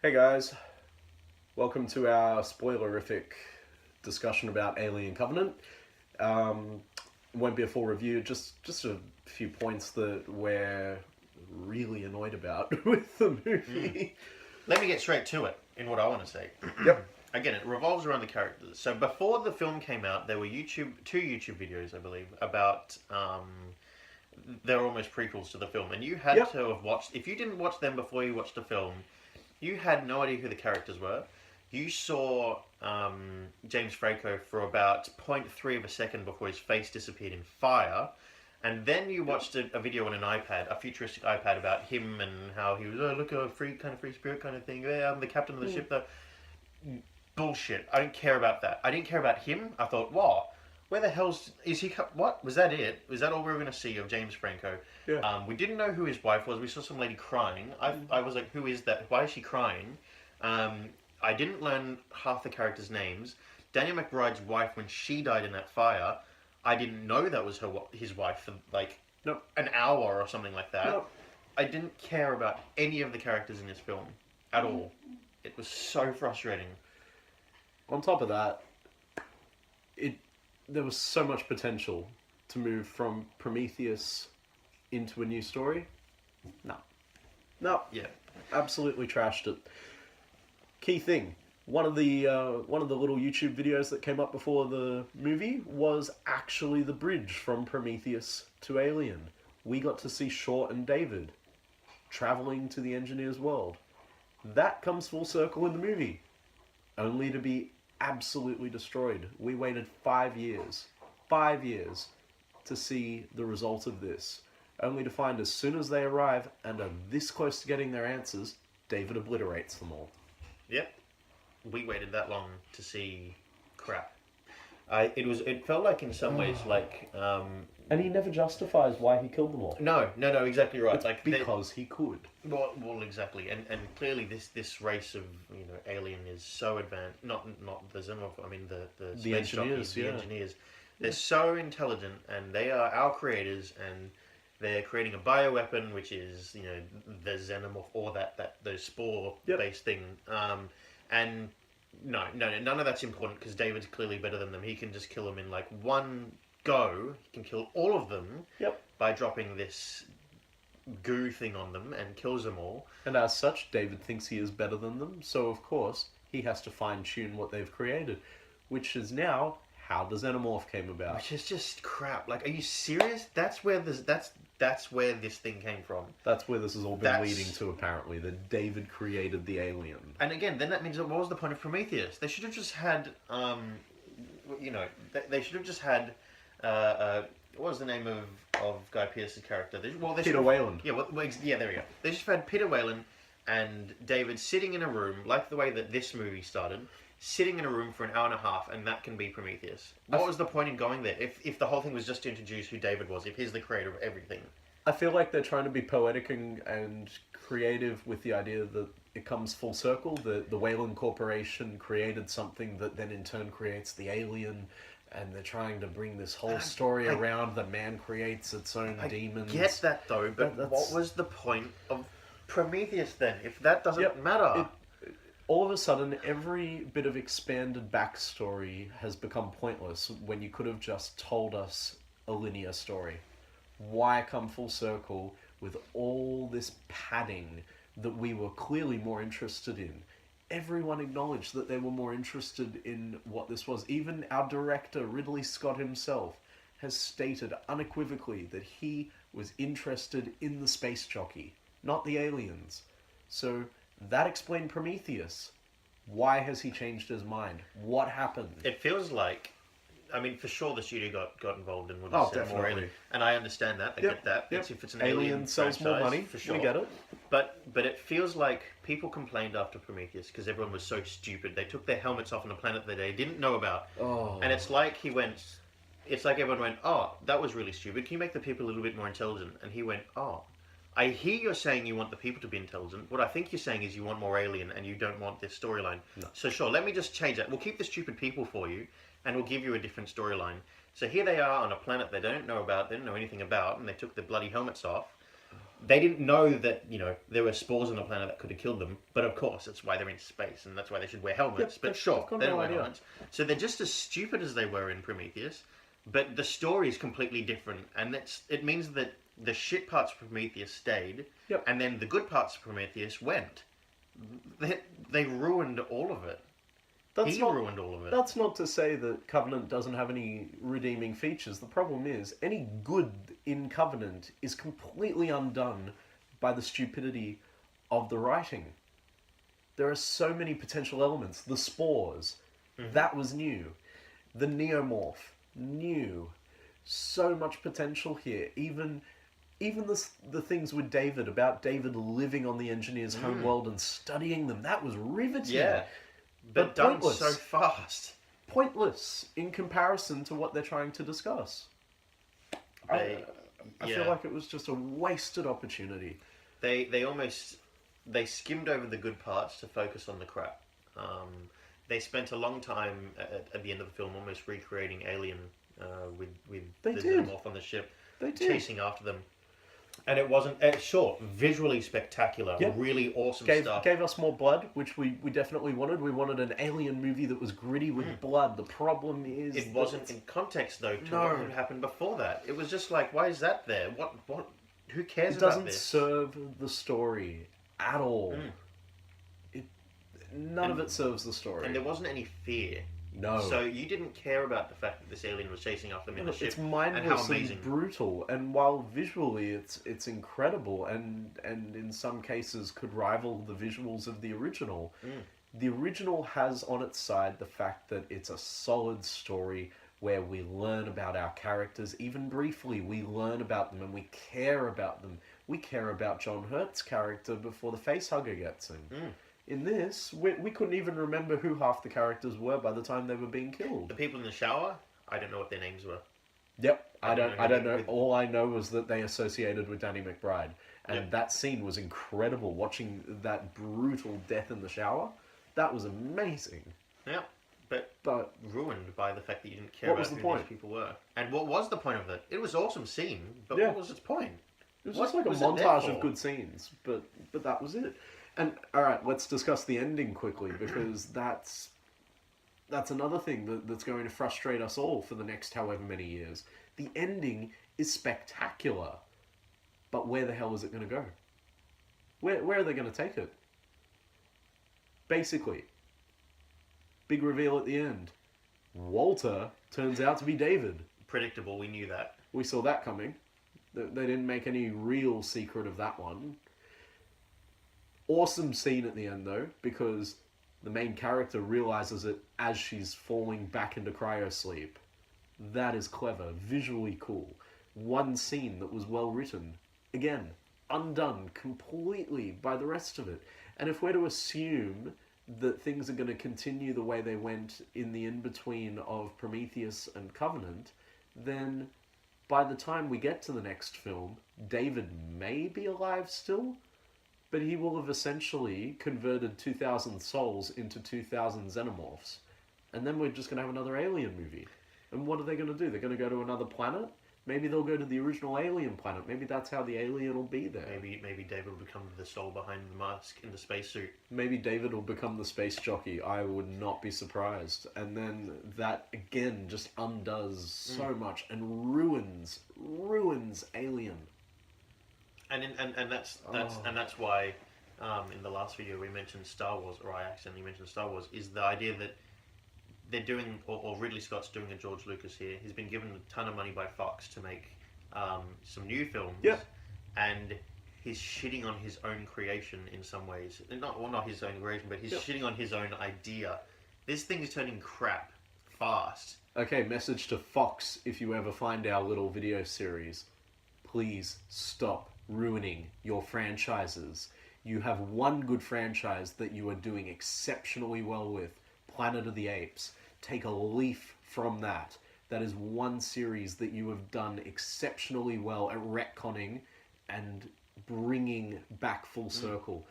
Hey guys, welcome to our spoilerific discussion about Alien Covenant. Um, it won't be a full review, just a few points that we're really annoyed about with the movie. Let me get straight to it in what I want to say. Yep. Again, it revolves around the characters. So before the film came out, there were two YouTube videos, I believe, about they're almost prequels to the film, and you had Yep. to have watched. If you didn't watch them before you watched the film, you had no idea who the characters were. You saw James Franco for about zero point 0.3 of a second before his face disappeared in fire. And then you watched a video on an iPad, a futuristic iPad, about him and how he was, oh, look, a free spirit kind of thing. Yeah, I'm the captain of the ship. The bullshit. I don't care about that. I didn't care about him. I thought, wow, where the hell's is he? What was that? Was that all we were going to see of James Franco? Yeah. We didn't know who his wife was. We saw some lady crying. I was like, who is that? Why is she crying? I didn't learn half the characters' names. Daniel McBride's wife, when she died in that fire, I didn't know that was his wife for like Nope. an hour or something like that. Nope. I didn't care about any of the characters in this film at all. It was so frustrating. On top of that, there was so much potential to move from Prometheus into a new story. No. No. Yeah. Absolutely trashed it. Key thing. One of the little YouTube videos that came up before the movie was actually the bridge from Prometheus to Alien. We got to see Shaw and David traveling to the engineer's world. That comes full circle in the movie, only to be absolutely destroyed. We waited 5 years to see the result of this, only to find as soon as they arrive and are this close to getting their answers, David obliterates them all. Yep. We waited that long to see crap. It felt like in some ways like And he never justifies why he killed them all. no, exactly right. It's Like because he could. well, exactly. And clearly this race of alien is so advanced. Not the Xenomorph. I mean the space engineers, jockeys, the yeah. engineers. They're so intelligent, and they are our creators, and they're creating a bioweapon, which is the Xenomorph or that those spore based thing. And no, none of that's important because David's clearly better than them. He can just kill them in like one go. He can kill all of them Yep. by dropping this goo thing on them and kills them all. And as such, David thinks he is better than them, so of course, he has to fine-tune what they've created, which is now how the Xenomorph came about. Which is just crap. Like, are you serious? That's where this thing came from. That's where this has all been leading to, apparently, that David created the alien. And again, then that means what was the point of Prometheus? They should have just had, they should have just had, what was the name of Guy Pearce's character? Peter Weyland. Yeah, yeah, there we go. They just had Peter Weyland and David sitting in a room, like the way that this movie started, sitting in a room for an hour and a half, and that can be Prometheus. What was the point in going there? If the whole thing was just to introduce who David was, if he's the creator of everything. I feel like they're trying to be poetic and creative with the idea that it comes full circle. The Weyland Corporation created something that then in turn creates the alien, and they're trying to bring this whole story around that man creates its own demons. I get that though, but what was the point of Prometheus then? If that doesn't matter. All of a sudden, every bit of expanded backstory has become pointless when you could have just told us a linear story. Why come full circle with all this padding that we were clearly more interested in? Everyone acknowledged that they were more interested in what this was. Even our director, Ridley Scott himself, has stated unequivocally that he was interested in the space jockey, not the aliens. So that explained Prometheus. Why has he changed his mind? What happened? It feels like, I mean, for sure the studio got involved and would Oh, have said more definitely. alien. And I understand that. I get that. Yep. If it's an Alien sells more franchise, money. for sure. We get it. But it feels like people complained after Prometheus because everyone was so stupid. They took their helmets off on a planet that they didn't know about. Oh. And it's like it's like everyone went, oh, that was really stupid. Can you make the people a little bit more intelligent? And he went, oh, I hear you're saying you want the people to be intelligent. What I think you're saying is you want more alien and you don't want this storyline. No. So sure, let me just change that. We'll keep the stupid people for you and we'll give you a different storyline. So here they are on a planet they don't know about, they don't know anything about, and they took the bloody helmets off. They didn't know that, there were spores on the planet that could have killed them. But of course, that's why they're in space, and that's why they should wear helmets. Yep, but sure, they've got they don't no wear idea. helmets. So they're just as stupid as they were in Prometheus. But the story is completely different. And it means that the shit parts of Prometheus stayed. Yep. And then the good parts of Prometheus went. They ruined all of it. That's He not, ruined all of it. That's not to say that Covenant doesn't have any redeeming features. The problem is, any good in Covenant is completely undone by the stupidity of the writing. There are so many potential elements. The spores, that was new. The neomorph, new. So much potential here. Even the things with David, about David living on the engineer's homeworld and studying them, that was riveting. Yeah. But done pointless. so fast. Pointless in comparison to what they're trying to discuss. I feel like it was just a wasted opportunity. They skimmed over the good parts to focus on the crap. They spent a long time at the end of the film almost recreating Alien with the xenomorph on the ship, chasing after them. And it wasn't sure, visually spectacular, really awesome stuff. Gave us more blood, which we definitely wanted. We wanted an Alien movie that was gritty with blood. The problem is it wasn't in context though to what had happened before that. It was just like, why is that there? What? Who cares about this? It doesn't serve the story at all. None of it serves the story. And there wasn't any fear. No. So you didn't care about the fact that this alien was chasing after them in the ship. It's mindless and how amazing. And brutal. And while visually it's incredible and in some cases could rival the visuals of the original, the original has on its side the fact that it's a solid story where we learn about our characters, even briefly. We learn about them and we care about them. We care about John Hurt's character before the facehugger gets him. In this, we couldn't even remember who half the characters were by the time they were being killed. The people in the shower, I don't know what their names were. Yep, I don't know. All I know was that they associated with Danny McBride, and that scene was incredible. Watching that brutal death in the shower, that was amazing. Yeah, but ruined by the fact that you didn't care What about was the who point? these people were. And what was the point of it? It was an awesome scene, but what was its point? It was What just like a was it there montage for? of good scenes, but that was it. And alright, let's discuss the ending quickly, because that's another thing that's going to frustrate us all for the next however many years. The ending is spectacular, but where the hell is it going to go? Where are they going to take it? Basically, big reveal at the end. Walter turns out to be David. Predictable, we knew that. We saw that coming. They didn't make any real secret of that one. Awesome scene at the end, though, because the main character realizes it as she's falling back into cryosleep. That is clever, visually cool. One scene that was well written. Again, undone completely by the rest of it. And if we're to assume that things are going to continue the way they went in the in-between of Prometheus and Covenant, then by the time we get to the next film, David may be alive still, but he will have essentially converted 2,000 souls into 2,000 xenomorphs. And then we're just going to have another Alien movie. And what are they going to do? They're going to go to another planet? Maybe they'll go to the original Alien planet. Maybe that's how the alien will be there. Maybe David will become the soul behind the mask in the spacesuit. Maybe David will become the space jockey. I would not be surprised. And then that, again, just undoes so much and ruins Alien. And that's why in the last video we mentioned Star Wars, or I accidentally mentioned Star Wars, is the idea that they're doing, or Ridley Scott's doing a George Lucas here. He's been given a ton of money by Fox to make some new films. Yeah. And he's shitting on his own creation in some ways. Not his own creation, but he's shitting on his own idea. This thing is turning crap fast. Okay, message to Fox, if you ever find our little video series. Please stop ruining your franchises. You have one good franchise that you are doing exceptionally well with, Planet of the Apes. Take a leaf from that. That is one series that you have done exceptionally well at retconning and bringing back full circle.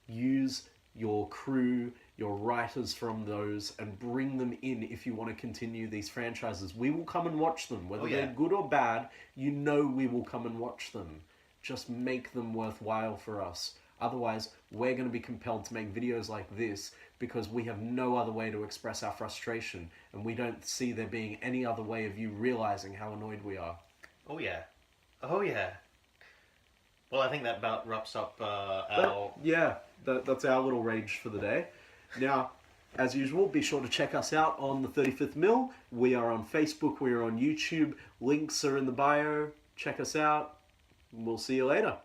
Use your crew, your writers from those, and bring them in if you want to continue these franchises. We will come and watch them. Whether they're good or bad, you know we will come and watch them. just make them worthwhile for us. Otherwise, we're going to be compelled to make videos like this because we have no other way to express our frustration, and we don't see there being any other way of you realizing how annoyed we are. Oh yeah. Oh yeah. Well, I think that about wraps up our... That's our little rage for the day. Now, as usual, be sure to check us out on the 35th Mill. We are on Facebook, we are on YouTube. Links are in the bio. Check us out. We'll see you later.